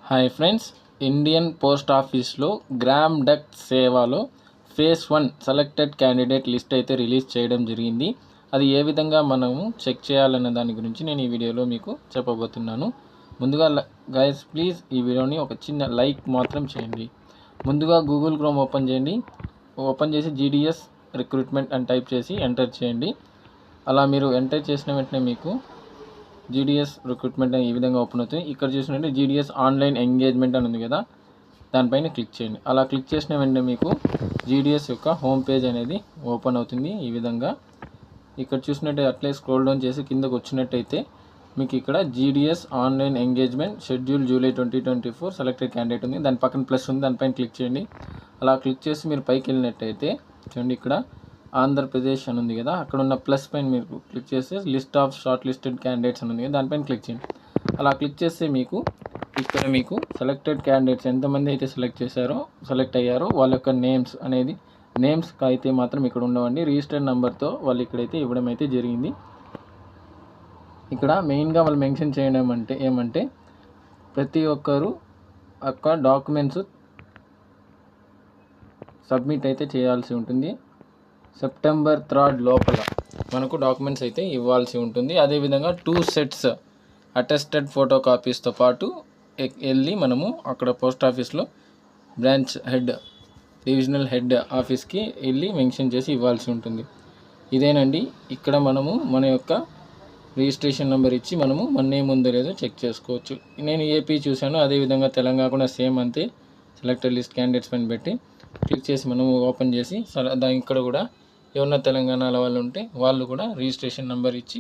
Hi friends, Indian post ఆఫీస్లో gram duck సేవలో phase 1 selected candidate list అయితే release చేయడం జరిగింది. అది ఏ విధంగా మనము చెక్ చేయాలన్న దాని గురించి నేను ఈ వీడియోలో మీకు చెప్పబోతున్నాను. ముందుగా గైస్ ప్లీజ్ ఈ వీడియోని ఒక చిన్న లైక్ మాత్రం చేయండి. ముందుగా గూగుల్ క్రోమ్ ఓపెన్ చేయండి. ఓపెన్ చేసి GDS రిక్రూట్మెంట్ అని టైప్ చేసి ఎంటర్ చేయండి. అలా మీరు ఎంటర్ చేసిన వెంటనే మీకు GDS రిక్రూట్మెంట్ ఈ విధంగా ఓపెన్ అవుతుంది. ఇక్కడ చూసినట్టు GDS ఆన్లైన్ ఎంగేజ్మెంట్ అని ఉంది కదా, దానిపైన క్లిక్ చేయండి. అలా క్లిక్ చేసిన వెంటనే మీకు GDS యొక్క హోమ్ పేజ్ అనేది ఓపెన్ అవుతుంది. ఈ విధంగా ఇక్కడ చూసినట్టు అట్లే స్క్రోల్ డౌన్ చేసి కిందకు వచ్చినట్టయితే మీకు ఇక్కడ GDS online engagement schedule July 2024 selected candidate ఉంది. దాని పక్కన ప్లస్ ఉంది, దానిపైన క్లిక్ చేయండి. అలా క్లిక్ చేసి మీరు పైకి వెళ్ళినట్టయితే చూడండి, ఇక్కడ ఆంధ్రప్రదేశ్ అని ఉంది కదా, అక్కడ ఉన్న ప్లస్ పైన మీరు క్లిక్ చేస్తే list of short listed candidates అని ఉంది కదా, దానిపైన క్లిక్ చేయండి. అలా క్లిక్ చేస్తే మీకు ఇక్కడ మీకు సెలెక్టెడ్ క్యాండిడేట్స్ ఎంతమంది అయితే సెలెక్ట్ అయ్యారో వాళ్ళ యొక్క నేమ్స్ అయితే మాత్రం ఇక్కడ ఉండవండి. రిజిస్టర్డ్ నెంబర్తో వాళ్ళు ఇక్కడైతే ఇవ్వడం అయితే జరిగింది. ఇక్కడ మెయిన్గా వాళ్ళు మెన్షన్ చేయడం అంటే ఏమంటే ప్రతి ఒక్కరు యొక్క డాక్యుమెంట్స్ సబ్మిట్ అయితే చేయాల్సి ఉంటుంది. సెప్టెంబర్ 3 లోపల మనకు డాక్యుమెంట్స్ అయితే ఇవ్వాల్సి ఉంటుంది. అదేవిధంగా 2 సెట్స్ అటెస్టెడ్ ఫోటో కాపీస్తో పాటు వెళ్ళి మనము అక్కడ పోస్ట్ ఆఫీస్లో బ్రాంచ్ హెడ్ డివిజనల్ హెడ్ ఆఫీస్కి వెళ్ళి మెన్షన్ చేసి ఇవ్వాల్సి ఉంటుంది. ఇదేనండి, ఇక్కడ మనము మన యొక్క రిజిస్ట్రేషన్ నెంబర్ ఇచ్చి మనము మన నేమ్ ఉందో లేదో చెక్ చేసుకోవచ్చు. నేను ఏపీ చూశాను, అదేవిధంగా తెలంగాణ కూడా సేమ్ అంతే. సెలెక్టెడ్ లిస్ట్ క్యాండిడేట్స్ పైన పెట్టి క్లిక్ చేసి మనము ఓపెన్ చేసి ఇక్కడ కూడా ఎవరన్నా తెలంగాణలో వాళ్ళు ఉంటే వాళ్ళు కూడా రిజిస్ట్రేషన్ నెంబర్ ఇచ్చి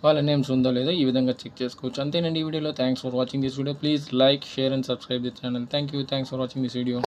వాళ్ళ నేమ్స్ ఉందో లేదో ఈ విధంగా చెక్ చేసుకోవచ్చు. అంతేనండి ఈ వీడియోలో. Thanks for watching this video. Please like, share and subscribe the channel. Thanks for watching this video.